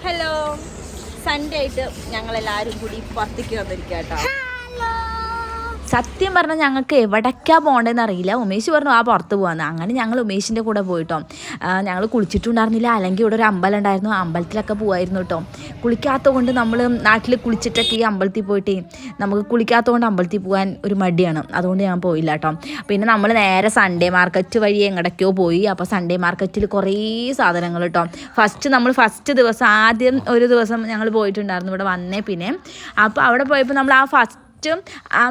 Hello, Sunday ആയിട്ട് ഞങ്ങളെല്ലാവരും കൂടി പുറത്തേക്ക് വന്നിരിക്കുക കേട്ടോ. സത്യം പറഞ്ഞാൽ ഞങ്ങൾക്ക് എവിടേക്കാണ് പോകേണ്ടതെന്ന് അറിയില്ല. ഉമേഷ് പറഞ്ഞു ആ പുറത്ത് പോകാമെന്ന്. അങ്ങനെ ഞങ്ങൾ ഉമേഷിൻ്റെ കൂടെ പോയിട്ടോ. ഞങ്ങൾ കുളിച്ചിട്ടുണ്ടായിരുന്നില്ല. അല്ലെങ്കിൽ ഇവിടെ ഒരു അമ്പലം ഉണ്ടായിരുന്നു, അമ്പലത്തിലൊക്കെ പോകുമായിരുന്നു കേട്ടോ. കുളിക്കാത്തത് കൊണ്ട് നമ്മൾ നാട്ടിൽ കുളിച്ചിട്ടൊക്കെ ഈ അമ്പലത്തിൽ പോയിട്ട് നമുക്ക് കുളിക്കാത്തത് കൊണ്ട് അമ്പലത്തിൽ പോകാൻ ഒരു മടിയാണ്. അതുകൊണ്ട് ഞാൻ പോയില്ല കേട്ടോ. പിന്നെ നമ്മൾ നേരെ സൺഡേ മാർക്കറ്റ് വഴി എങ്ങടേക്കോ പോയി. അപ്പോൾ സൺഡേ മാർക്കറ്റിൽ കുറേ സാധനങ്ങൾ കേട്ടോ. ഫസ്റ്റ് ദിവസം ആദ്യം ഒരു ദിവസം ഞങ്ങൾ പോയിട്ടുണ്ടായിരുന്നു ഇവിടെ വന്നേ. പിന്നെ അപ്പോൾ അവിടെ പോയപ്പോൾ നമ്മൾ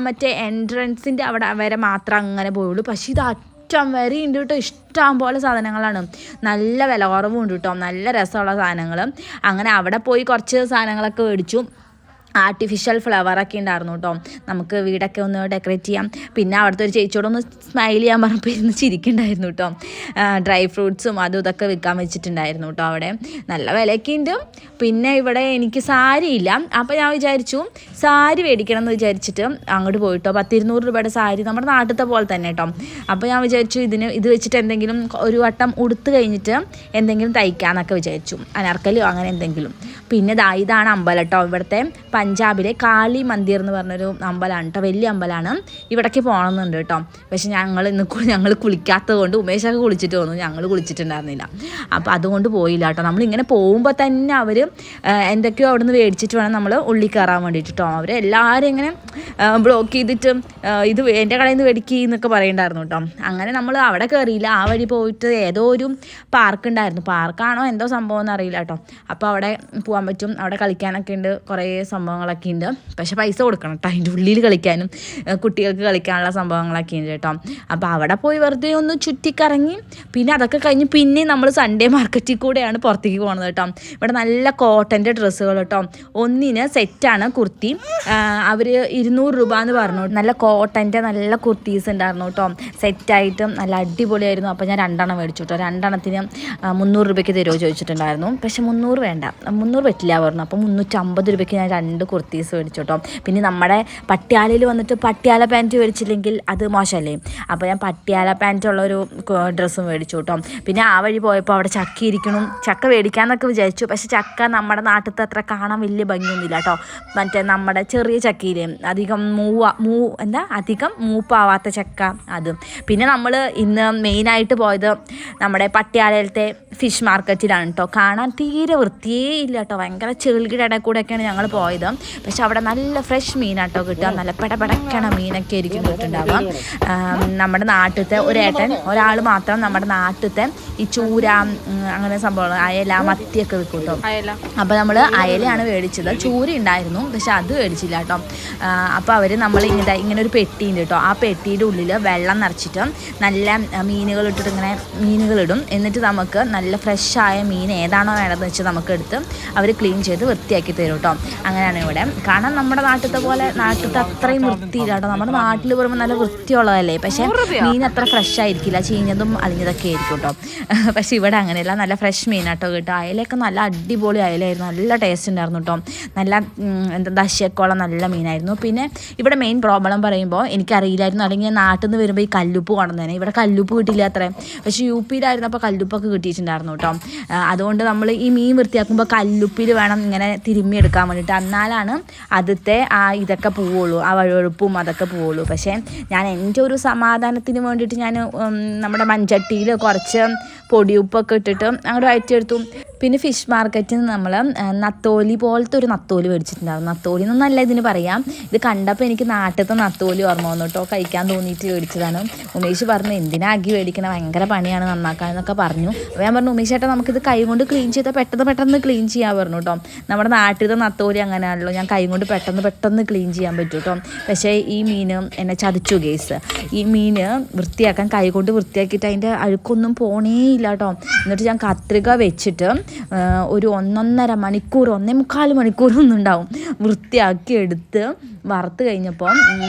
മറ്റേ എൻട്രൻസിൻ്റെ അവിടെ വരെ മാത്രം അങ്ങനെ പോയുള്ളൂ. പക്ഷേ ഇത് അറ്റം വരെ ഉണ്ട് കേട്ടോ. ഇഷ്ടം പോലെ സാധനങ്ങളാണ്. നല്ല വില കുറവും ഉണ്ട് കേട്ടോ. നല്ല രസമുള്ള സാധനങ്ങൾ. അങ്ങനെ അവിടെ പോയി കുറച്ച് സാധനങ്ങളൊക്കെ മേടിച്ചു. ആർട്ടിഫിഷ്യൽ ഫ്ലവറൊക്കെ ഉണ്ടായിരുന്നു കേട്ടോ. നമുക്ക് വീടൊക്കെ ഒന്ന് ഡെക്കറേറ്റ് ചെയ്യാം. പിന്നെ അവിടുത്തെ ഒരു ചേച്ചിയോടൊന്ന് സ്മൈൽ ചെയ്യാൻ പറഞ്ഞപ്പോൾ ഇരുന്ന് ചിരിക്കുന്നുണ്ടായിരുന്നു കേട്ടോ. ഡ്രൈ ഫ്രൂട്ട്സും അതും ഇതൊക്കെ വിൽക്കാൻ വെച്ചിട്ടുണ്ടായിരുന്നു കേട്ടോ. അവിടെ നല്ല വിലയൊക്കെ ഉണ്ട്. പിന്നെ ഇവിടെ എനിക്ക് സാരി ഇല്ല. അപ്പോൾ ഞാൻ വിചാരിച്ചു സാരി മേടിക്കണം എന്ന് വിചാരിച്ചിട്ട് അങ്ങോട്ട് പോയിട്ടോ. 100-200 രൂപയുടെ സാരി നമ്മുടെ നാട്ടിലത്തെ പോലെ തന്നെ കേട്ടോ. അപ്പോൾ ഞാൻ വിചാരിച്ചു ഇത് വെച്ചിട്ട് എന്തെങ്കിലും ഒരു വട്ടം ഉടുത്ത് കഴിഞ്ഞിട്ട് എന്തെങ്കിലും തയ്ക്കാമെന്നൊക്കെ വിചാരിച്ചു. അനാർക്കലിയോ അങ്ങനെ എന്തെങ്കിലും. പിന്നെ ഇതാണ് അമ്പലം കേട്ടോ. ഇവിടുത്തെ പഞ്ചാബിലെ കാളി മന്ദിർ എന്ന് പറഞ്ഞൊരു അമ്പലമാണ് കേട്ടോ. വലിയ അമ്പലമാണ്. ഇവിടേക്ക് പോകണമെന്നുണ്ട് കേട്ടോ. പക്ഷെ ഞങ്ങൾ കുളിക്കാത്തത് കൊണ്ട് ഉമേഷൊക്കെ കുളിച്ചിട്ട് വന്നു, ഞങ്ങൾ കുളിച്ചിട്ടുണ്ടായിരുന്നില്ല. അപ്പോൾ അതുകൊണ്ട് പോയില്ല കേട്ടോ. നമ്മളിങ്ങനെ പോകുമ്പോൾ തന്നെ അവർ എന്തൊക്കെയോ അവിടെ നിന്ന് മേടിച്ചിട്ട് വേണം നമ്മൾ ഉള്ളിൽ കയറാൻ വേണ്ടിയിട്ട് കേട്ടോ. അവർ എല്ലാവരും ഇങ്ങനെ ബ്ലോക്ക് ചെയ്തിട്ട് ഇത് എൻ്റെ കടയിൽ നിന്ന് മേടിക്കുക എന്നൊക്കെ പറയുന്നുണ്ടായിരുന്നു കേട്ടോ. അങ്ങനെ നമ്മൾ അവിടെ കയറിയില്ല. ആ വഴി പോയിട്ട് ഏതോ ഒരു പാർക്ക് ഉണ്ടായിരുന്നു. പാർക്കാണോ എന്തോ സംഭവം എന്ന് അറിയില്ല കേട്ടോ. അപ്പോൾ അവിടെ പോകാൻ പറ്റും. അവിടെ കളിക്കാനൊക്കെ ഉണ്ട്, കുറേ സംഭവങ്ങളൊക്കെ ഉണ്ട്. പക്ഷേ പൈസ കൊടുക്കണം കേട്ടോ. അതിൻ്റെ ഉള്ളിൽ കളിക്കാനും കുട്ടികൾക്ക് കളിക്കാനുള്ള സംഭവങ്ങളൊക്കെ ഉണ്ട് കേട്ടോ. അപ്പോൾ അവിടെ പോയി വെറുതെ ഒന്ന് ചുറ്റിക്കറങ്ങി പിന്നെ അതൊക്കെ കഴിഞ്ഞ് പിന്നെ നമ്മൾ സൺഡേ മാർക്കറ്റിൽ കൂടെയാണ് പുറത്തേക്ക് പോകുന്നത് കേട്ടോ. ഇവിടെ നല്ല കോട്ടൻ്റെ ഡ്രസ്സുകൾ കേട്ടോ. ഒന്നിന് സെറ്റാണ് കുർത്തി. അവർ 200 രൂപ എന്ന് പറഞ്ഞു. നല്ല കോട്ടൻ്റെ നല്ല കുർത്തീസ് ഉണ്ടായിരുന്നു കേട്ടോ. സെറ്റായിട്ട് നല്ല അടിപൊളിയായിരുന്നു. അപ്പോൾ ഞാൻ 2 മേടിച്ചു കേട്ടോ. 2 300 രൂപയ്ക്ക് തരുമോ ചോദിച്ചിട്ടുണ്ടായിരുന്നു. പക്ഷേ 300 വേണ്ട, 300 പറ്റില്ല പറഞ്ഞു. അപ്പോൾ 350 രൂപയ്ക്ക് ഞാൻ 2 കുർത്തീസ് മേടിച്ചു കേട്ടോ. പിന്നെ നമ്മുടെ പട്യാലയിൽ വന്നിട്ട് പട്യാല പാൻറ്റ് മേടിച്ചില്ലെങ്കിൽ അത് മോശമല്ലേ. അപ്പോൾ ഞാൻ പട്യാല പാൻറ്റുള്ളൊരു ഡ്രസ്സും മേടിച്ചു കേട്ടോ. പിന്നെ ആ വഴി പോയപ്പോൾ അവിടെ ചക്ക ഇരിക്കണം. ചക്ക മേടിക്കാമെന്നൊക്കെ വിചാരിച്ചു. പക്ഷേ ചക്ക നമ്മുടെ നാട്ടിലത്തെ അത്ര കാണാൻ വലിയ ഭംഗിയൊന്നുമില്ല കേട്ടോ. മറ്റേ നമ്മുടെ ചെറിയ ചക്കയില്ലേ, അധികം മൂപ്പാവാത്ത ചക്ക അത്. പിന്നെ നമ്മൾ ഇന്ന് മെയിനായിട്ട് പോയത് നമ്മുടെ പട്യാലയിലത്തെ ഫിഷ് മാർക്കറ്റിലാണ് കേട്ടോ. കാണാൻ തീരെ വൃത്തിയേ ഇല്ല കേട്ടോ. ഭയങ്കര ചെളിയുടെ ഇടയിൽ കൂടെയൊക്കെയാണ് ഞങ്ങൾ പോയത്. പക്ഷെ അവിടെ നല്ല ഫ്രഷ് മീനാട്ടോ കിട്ടുക. നല്ല പെടപെടക്കണ മീനൊക്കെ ആയിരിക്കും കിട്ടുന്നുണ്ടാവുക. നമ്മുടെ നാട്ടിലത്തെ ഒരാൾ മാത്രം നമ്മുടെ നാട്ടിലത്തെ ഈ ചൂര അങ്ങനെ സംഭവങ്ങൾ, അയല, മത്തിയൊക്കെ വിൽക്കും കേട്ടോ. അപ്പോൾ നമ്മൾ അയലയാണ് മേടിച്ചത്. ചൂര ഉണ്ടായിരുന്നു പക്ഷെ അത് മേടിച്ചില്ല കേട്ടോ. അപ്പോൾ അവർ നമ്മൾ ഇങ്ങനെ ഒരു പെട്ടിയുണ്ട് കേട്ടോ. ആ പെട്ടിയുടെ ഉള്ളിൽ വെള്ളം നിറച്ചിട്ട് നല്ല മീനുകൾ മീനുകളിടും. എന്നിട്ട് നമുക്ക് നല്ല ഫ്രഷായ മീൻ ഏതാണോ വേണ്ടതെന്ന് വെച്ചാൽ നമുക്ക് എടുത്ത് അവർ ക്ലീൻ ചെയ്ത് വൃത്തിയാക്കി തരും കേട്ടോ. അങ്ങനെയാണ് ഇവിടെ. കാരണം നമ്മുടെ നാട്ടിലത്തെ അത്രയും വൃത്തിയില്ല കേട്ടോ. നമ്മുടെ നാട്ടിൽ പറയുമ്പോൾ നല്ല വൃത്തിയുള്ളതല്ലേ. പക്ഷേ മീൻ അത്ര ഫ്രഷ് ആയിരിക്കില്ല, ചീഞ്ഞതും അലിഞ്ഞതൊക്കെ ആയിരിക്കും കേട്ടോ. പക്ഷേ ഇവിടെ അങ്ങനെയല്ല, നല്ല ഫ്രഷ് മീനാട്ടോ കേട്ടോ. അയലയൊക്കെ നല്ല അടിപൊളി അയലായിരുന്നു. നല്ല ടേസ്റ്റ് ഉണ്ടായിരുന്നു കേട്ടോ. നല്ല ദശയൊക്കെയുള്ള നല്ല മീനായിരുന്നു. പിന്നെ ഇവിടെ മെയിൻ പ്രോബ്ലം പറയുമ്പോൾ എനിക്കറിയില്ലായിരുന്നു, അല്ലെങ്കിൽ ഞാൻ നാട്ടിൽ നിന്ന് വരുമ്പോൾ ഈ കല്ലുപ്പ് കൊണ്ടുവന്നേനെ. ഇവിടെ കല്ലുപ്പ് കിട്ടില്ല അത്രേ. പക്ഷേ യുപിയിലായിരുന്നപ്പോൾ കല്ലുപ്പൊക്കെ കിട്ടിയിട്ടുണ്ടായിരുന്നു കേട്ടോ. അതുകൊണ്ട് നമ്മൾ ഈ മീൻ വൃത്തിയാക്കുമ്പോൾ കല്ലുപ്പിൽ വേണം ഇങ്ങനെ തിരുമ്മി എടുക്കാൻ വേണ്ടിയിട്ട്. എന്നാലാണ് ആദ്യത്തെ ഇതൊക്കെ പോവുള്ളൂ, ആ വഴുവഴുപ്പും അതൊക്കെ പോവുള്ളൂ. പക്ഷേ ഞാൻ എൻ്റെ ഒരു സമാധാനത്തിന് വേണ്ടിയിട്ട് ഞാൻ നമ്മുടെ മൺചട്ടിയിൽ കുറച്ച് പൊടിയുപ്പൊക്കെ ഇട്ടിട്ട് അങ്ങോട്ട് വഴറ്റിയെടുത്തു. പിന്നെ ഫിഷ് മാർക്കറ്റിൽ നിന്ന് നമ്മൾ നത്തോലി പോലത്തെ ഒരു നത്തോലി മേടിച്ചിട്ടുണ്ടായിരുന്നു. നത്തോലി എന്നല്ല ഇതിന് പറയാം. ഇത് കണ്ടപ്പോൾ എനിക്ക് നാട്ടിലത്തെ നത്തോലി ഓർമ്മ വന്നു കേട്ടോ. കഴിക്കാൻ തോന്നിയിട്ട് മേടിച്ചതാണ്. ഉമേഷ് പറഞ്ഞു എന്തിനാ അഗി മേടിക്കണം, ഭയങ്കര പണിയാണ് നന്നാക്കാൻ എന്നൊക്കെ പറഞ്ഞു. അപ്പോൾ ഞാൻ പറഞ്ഞു ഉമേഷ് ചേട്ടാ നമുക്കിത് കൈ കൊണ്ട് ക്ലീൻ ചെയ്താൽ പെട്ടെന്ന് ക്ലീൻ ചെയ്യാൻ പറഞ്ഞു കേട്ടോ. നമ്മുടെ നാട്ടിലത്തെ നത്തോലി അങ്ങനെയാണല്ലോ, ഞാൻ കൈ കൊണ്ട് പെട്ടെന്ന് ക്ലീൻ ചെയ്യാൻ പറ്റും കേട്ടോ. പക്ഷേ ഈ മീൻ എന്നെ ചതിച്ചു ഗേസ്. ഈ മീൻ വൃത്തിയാക്കാൻ കൈ കൊണ്ട് വൃത്തിയാക്കിയിട്ട് അതിൻ്റെ അഴുക്കൊന്നും പോണേ ഇല്ല കേട്ടോ. എന്നിട്ട് ഞാൻ കത്രിക വെച്ചിട്ട് ഒരു 1.5 മണിക്കൂർ 1.25 മണിക്കൂറൊന്നും ഉണ്ടാവും വൃത്തിയാക്കി എടുത്ത് വറുത്ത് കഴിഞ്ഞപ്പോൾ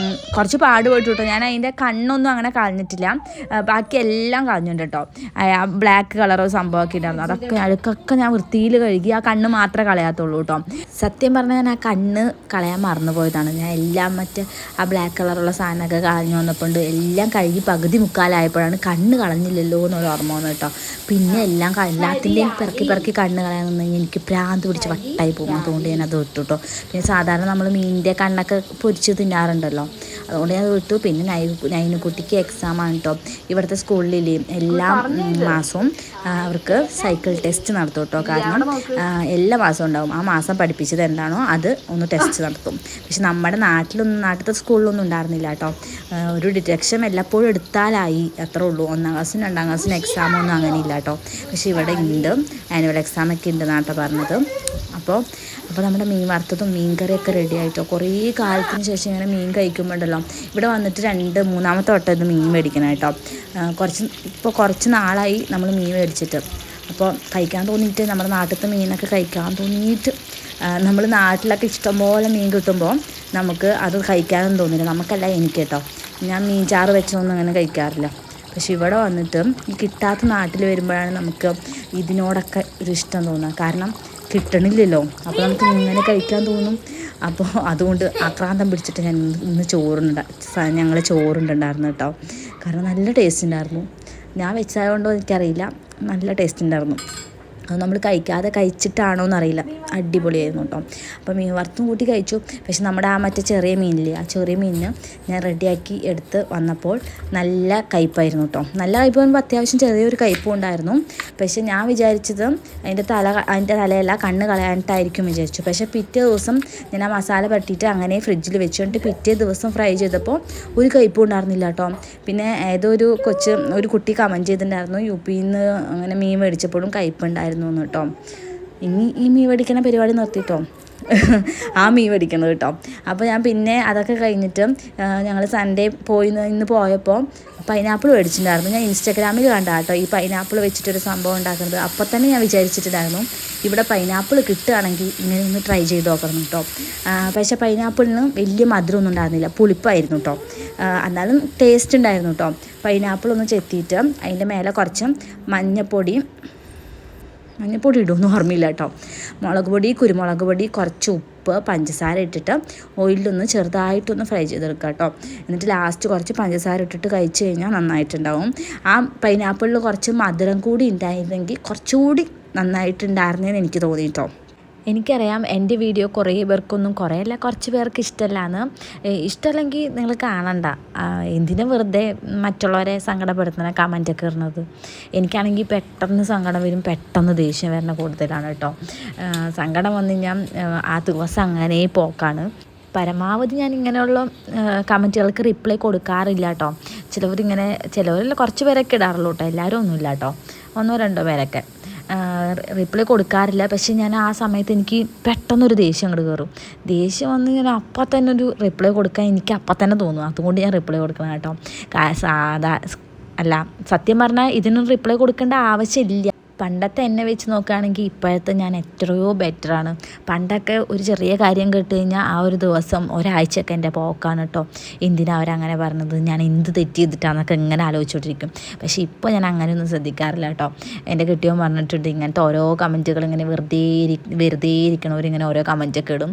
കുറച്ച് പാടുപെട്ടു കേട്ടോ. ഞാൻ അതിൻ്റെ കണ്ണൊന്നും അങ്ങനെ കളഞ്ഞിട്ടില്ല, ബാക്കി എല്ലാം കളഞ്ഞിട്ടുണ്ട് കേട്ടോ. ബ്ലാക്ക് കളറോ സംഭവമൊക്കെ ഉണ്ടായിരുന്നു. അഴുക്കൊക്കെ ഞാൻ വൃത്തിയിൽ കഴുകി. ആ കണ്ണ് മാത്രമേ കളയാത്തുള്ളൂ കേട്ടോ. സത്യം പറഞ്ഞാൽ ഞാൻ ആ കണ്ണ് കളയാൻ മറന്നു പോയതാണ്. ഞാൻ എല്ലാം ആ ബ്ലാക്ക് കളറുള്ള സാധനമൊക്കെ കളഞ്ഞു വന്നപ്പോൾ എല്ലാം കഴുകി പകുതി മുക്കാലായപ്പോഴാണ് കണ്ണ് കളഞ്ഞില്ലല്ലോ എന്നൊരു ഓർമ്മ വന്നു കേട്ടോ. പിന്നെ എല്ലാത്തിൻ്റെയും പിറക്കി കണ്ണ് കളയാൻ നിന്ന് എനിക്ക് ഭ്രാന്ത് പിടിച്ച് വട്ടായി പോകും. അതുകൊണ്ട് ഞാൻ അത് വിട്ടു കേട്ടോ. പിന്നെ സാധാരണ നമ്മൾ മീനിൻ്റെ കണ്ണൊക്കെ പൊരിച്ച് തിന്നാറുണ്ടല്ലോ, അതുകൊണ്ട് ഞാൻ വിട്ടു. പിന്നെ നൈനുകുട്ടിക്ക് എക്സാമാണ് കേട്ടോ. ഇവിടുത്തെ സ്കൂളിൽ എല്ലാ മാസവും അവർക്ക് സൈക്കിൾ ടെസ്റ്റ് നടത്തും കേട്ടോ. കാരണം എല്ലാ മാസവും ഉണ്ടാവും. ആ മാസം പഠിപ്പിച്ചത് എന്താണോ അത് ഒന്ന് ടെസ്റ്റ് നടത്തും. പക്ഷെ നമ്മുടെ നാട്ടിലത്തെ സ്കൂളിലൊന്നും ഉണ്ടായിരുന്നില്ല കേട്ടോ. ഒരു ഡിറ്റക്ഷൻ എല്ലപ്പോഴും എടുത്താലായി, അത്രേ ഉള്ളൂ. 1ാം ക്ലാസ്സിനും 2ാം ക്ലാസ്സിനും എക്സാമൊന്നും അങ്ങനെ ഇല്ല കേട്ടോ. പക്ഷെ ഇവിടെ ഉണ്ട്, ആനുവൽ എക്സാമൊക്കെ ഉണ്ട് എന്നാട്ടോ പറഞ്ഞത്. അപ്പോൾ നമ്മുടെ മീൻ വറുത്തതും മീൻ കറിയൊക്കെ റെഡി ആയിട്ടോ. കുറേ കാലത്തിന് ശേഷം ഇങ്ങനെ മീൻ കഴിക്കുമ്പോഴല്ലോ, ഇവിടെ വന്നിട്ട് 2-3ാമത്തെ വട്ടം ഇത് മീൻ മേടിക്കണം കേട്ടോ. കുറച്ച് നാളായി നമ്മൾ മീൻ മേടിച്ചിട്ട്. അപ്പോൾ കഴിക്കാൻ തോന്നിയിട്ട്, നമ്മുടെ നാട്ടിലത്തെ മീനൊക്കെ കഴിക്കാൻ തോന്നിയിട്ട്, നമ്മൾ നാട്ടിലൊക്കെ ഇഷ്ടംപോലെ മീൻ കിട്ടുമ്പോൾ നമുക്ക് അത് കഴിക്കാനൊന്നും തോന്നില്ല. നമുക്കല്ല, എനിക്ക് കേട്ടോ. ഞാൻ മീൻ ചാറ് വെച്ചൊന്നും അങ്ങനെ കഴിക്കാറില്ല. പക്ഷെ ഇവിടെ വന്നിട്ട് ഈ കിട്ടാത്ത നാട്ടിൽ വരുമ്പോഴാണ് നമുക്ക് ഇതിനോടൊക്കെ ഒരു ഇഷ്ടം തോന്നുക. കാരണം കിട്ടണില്ലല്ലോ, അപ്പോൾ നമുക്ക് ഇങ്ങനെ കഴിക്കാൻ തോന്നും. അപ്പോൾ അതുകൊണ്ട് ആക്രാന്തം പിടിച്ചിട്ട് ഞാൻ ഇന്ന് ഞങ്ങൾ ചോറുണ്ടായിരുന്നു കേട്ടോ. കാരണം നല്ല ടേസ്റ്റ് ഉണ്ടായിരുന്നു. ഞാൻ വെച്ചതുകൊണ്ടോ എനിക്കറിയില്ല, നല്ല ടേസ്റ്റ് ഉണ്ടായിരുന്നു. അത് നമ്മൾ കഴിച്ചിട്ടാണോ എന്നറിയില്ല, അടിപൊളിയായിരുന്നു കേട്ടോ. അപ്പോൾ മീൻ വറുത്തും കൂട്ടി കഴിച്ചു. പക്ഷെ നമ്മുടെ മറ്റേ ചെറിയ മീനില്ലേ, ആ ചെറിയ മീനിന് ഞാൻ റെഡിയാക്കി എടുത്ത് വന്നപ്പോൾ നല്ല കയ്പ്പായിരുന്നു കേട്ടോ. നല്ല കയ്പ്പ് പറയുമ്പോൾ അത്യാവശ്യം ചെറിയൊരു കയ്പ്പും ഉണ്ടായിരുന്നു. പക്ഷെ ഞാൻ വിചാരിച്ചത് അതിൻ്റെ തലയല്ല, കണ്ണ് കളയാനായിട്ടായിരിക്കും വിചാരിച്ചു. പക്ഷേ പിറ്റേ ദിവസം ഞാൻ ആ മസാല പറ്റിയിട്ട് അങ്ങനെ ഫ്രിഡ്ജിൽ വെച്ചുകൊണ്ട് പിറ്റേ ദിവസം ഫ്രൈ ചെയ്തപ്പോൾ ഒരു കയ്പ്പും ഉണ്ടായിരുന്നില്ല കേട്ടോ. പിന്നെ ഒരു കുട്ടി കമൻറ്റ് ചെയ്തിട്ടുണ്ടായിരുന്നു, UP-യിൽ നിന്ന് അങ്ങനെ മീൻ മേടിച്ചപ്പോഴും കയ്പ്പുണ്ടായിരുന്നു കേട്ടോ. ഇനി ഈ മീൻ മേടിക്കണ പരിപാടി നിർത്തിയിട്ടോ, ആ മീൻ മേടിക്കണത് കേട്ടോ. അപ്പോൾ ഞാൻ പിന്നെ അതൊക്കെ കഴിഞ്ഞിട്ട് ഞങ്ങൾ സൺഡേ ഇന്ന് പോയപ്പോൾ പൈനാപ്പിൾ മേടിച്ചിട്ടുണ്ടായിരുന്നു. ഞാൻ ഇൻസ്റ്റാഗ്രാമിൽ കണ്ട കേട്ടോ ഈ പൈനാപ്പിൾ വെച്ചിട്ടൊരു സംഭവം ഉണ്ടാക്കുന്നത്. അപ്പോൾ തന്നെ ഞാൻ വിചാരിച്ചിട്ടുണ്ടായിരുന്നു ഇവിടെ പൈനാപ്പിൾ കിട്ടുകയാണെങ്കിൽ ഇങ്ങനെ ഒന്ന് ട്രൈ ചെയ്ത് നോക്കണം കേട്ടോ. പക്ഷേ പൈനാപ്പിളിന് വലിയ മധുരമൊന്നും ഉണ്ടായിരുന്നില്ല, പുളിപ്പായിരുന്നു കേട്ടോ. എന്നാലും ടേസ്റ്റ് ഉണ്ടായിരുന്നു കേട്ടോ. പൈനാപ്പിൾ ഒന്ന് ചെത്തിയിട്ട് അതിൻ്റെ മേലെ കുറച്ച് മഞ്ഞപ്പൊടി ഇടുമെന്ന് ഓർമ്മയില്ല കേട്ടോ. മുളക് പൊടി, കുരുമുളക് പൊടി, കുറച്ച് ഉപ്പ്, പഞ്ചസാര ഇട്ടിട്ട് ഓയിലൊന്ന് ചെറുതായിട്ടൊന്ന് ഫ്രൈ ചെയ്തെടുക്കുക കേട്ടോ. എന്നിട്ട് ലാസ്റ്റ് കുറച്ച് പഞ്ചസാര ഇട്ടിട്ട് കഴിച്ച് കഴിഞ്ഞാൽ നന്നായിട്ടുണ്ടാവും. ആ പൈനാപ്പിളിൽ കുറച്ച് മധുരം കൂടി ഉണ്ടായിരുന്നെങ്കിൽ കുറച്ചുകൂടി നന്നായിട്ടുണ്ടായിരുന്നതെന്ന് എനിക്ക് തോന്നി കേട്ടോ. എനിക്കറിയാം എൻ്റെ വീഡിയോ കുറച്ച് പേർക്ക് ഇഷ്ടമല്ലാന്ന്. ഇഷ്ടമല്ലെങ്കിൽ നിങ്ങൾ കാണണ്ട. എന്തിനും വെറുതെ മറ്റുള്ളവരെ സങ്കടപ്പെടുത്തുന്ന കമൻറ്റൊക്കെ ഇടുന്നത്. എനിക്കാണെങ്കിൽ പെട്ടെന്ന് സങ്കടം വരും, പെട്ടെന്ന് ദേഷ്യം വരുന്ന കൂടുതലാണ് കേട്ടോ. സങ്കടം വന്നു കഴിഞ്ഞാൽ ആ ദിവസം അങ്ങനെ പോക്കാണ്. പരമാവധി ഞാൻ ഇങ്ങനെയുള്ള കമൻറ്റുകൾക്ക് റിപ്ലൈ കൊടുക്കാറില്ല കേട്ടോ. ചിലവരെല്ലാം കുറച്ച് പേരൊക്കെ ഇടാറുള്ളൂ കേട്ടോ, എല്ലാവരും ഒന്നുമില്ല കേട്ടോ, 1-2 പേരൊക്കെ റിപ്ലൈ കൊടുക്കാറില്ല. പക്ഷേ ഞാൻ ആ സമയത്ത് എനിക്ക് പെട്ടെന്നൊരു ദേഷ്യം അങ്ങോട്ട് കയറും. ദേഷ്യം വന്ന് ഞാൻ അപ്പം തന്നെ ഒരു റിപ്ലൈ കൊടുക്കാൻ എനിക്ക് അപ്പം തന്നെ തോന്നും. അതുകൊണ്ട് ഞാൻ റിപ്ലൈ കൊടുക്കണം കേട്ടോ. സത്യം പറഞ്ഞാൽ ഇതിനൊന്നും റിപ്ലൈ കൊടുക്കേണ്ട ആവശ്യമില്ല. പണ്ടത്തെ എന്നെ വെച്ച് നോക്കുകയാണെങ്കിൽ ഇപ്പോഴത്തെ ഞാൻ എത്രയോ ബെറ്ററാണ്. പണ്ടൊക്കെ ഒരു ചെറിയ കാര്യം കേട്ട് കഴിഞ്ഞാൽ ആ ഒരു ദിവസം ഒരാഴ്ചയൊക്കെ എൻ്റെ പോക്കാണ് കേട്ടോ. എന്തിനാ അവരങ്ങനെ പറഞ്ഞത്, ഞാൻ എന്ത് തെറ്റ് ചെയ്തിട്ടാണെന്നൊക്കെ ഇങ്ങനെ ആലോചിച്ചുകൊണ്ടിരിക്കും. പക്ഷേ ഇപ്പോൾ ഞാൻ അങ്ങനെയൊന്നും ശ്രദ്ധിക്കാറില്ല കേട്ടോ. എൻ്റെ കെട്ടിയവൻ പറഞ്ഞിട്ടുണ്ട്, ഇങ്ങനത്തെ ഓരോ കമൻറ്റുകൾ ഇങ്ങനെ വെറുതെ ഇരിക്കണവരിങ്ങനെ ഓരോ കമൻറ്റൊക്കെ ഇടും,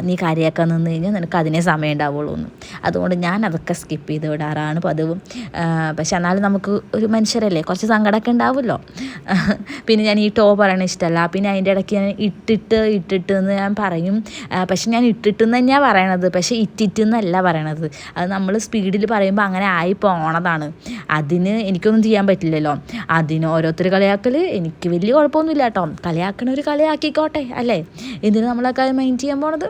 നീ കാര്യമൊക്കെ നിന്ന് കഴിഞ്ഞാൽ നിനക്ക് അതിനെ സമയം ഉണ്ടാവുള്ളൂ എന്ന്. അതുകൊണ്ട് ഞാൻ അതൊക്കെ സ്കിപ്പ് ചെയ്ത് വിടാറാണ് പതിവ്. പക്ഷെ എന്നാലും നമുക്ക് ഒരു മനുഷ്യരല്ലേ, കുറച്ച് സങ്കടമൊക്കെ ഉണ്ടാവുമല്ലോ. പിന്നെ ഞാൻ ഈ പറയണ ഇഷ്ടമല്ല. പിന്നെ അതിൻ്റെ ഇടയ്ക്ക് ഞാൻ ഇട്ടിട്ട് എന്ന് ഞാൻ പറയും. പക്ഷെ ഞാൻ ഇട്ടിട്ടെന്ന് തന്നെയാണ് പറയണത്, പക്ഷേ ഇറ്റിട്ടെന്നല്ല പറയണത്. അത് നമ്മൾ സ്പീഡിൽ പറയുമ്പോൾ അങ്ങനെ ആയി പോണതാണ്. അതിന് എനിക്കൊന്നും ചെയ്യാൻ പറ്റില്ലല്ലോ. അതിന് ഓരോരുത്തർ കളിയാക്കൽ എനിക്ക് വലിയ കുഴപ്പമൊന്നുമില്ല കേട്ടോ. കളിയാക്കണ ഒരു കളിയാക്കിക്കോട്ടെ അല്ലേ, എന്തിനു നമ്മളൊക്കെ മൈൻഡ് ചെയ്യാൻ പോണത്.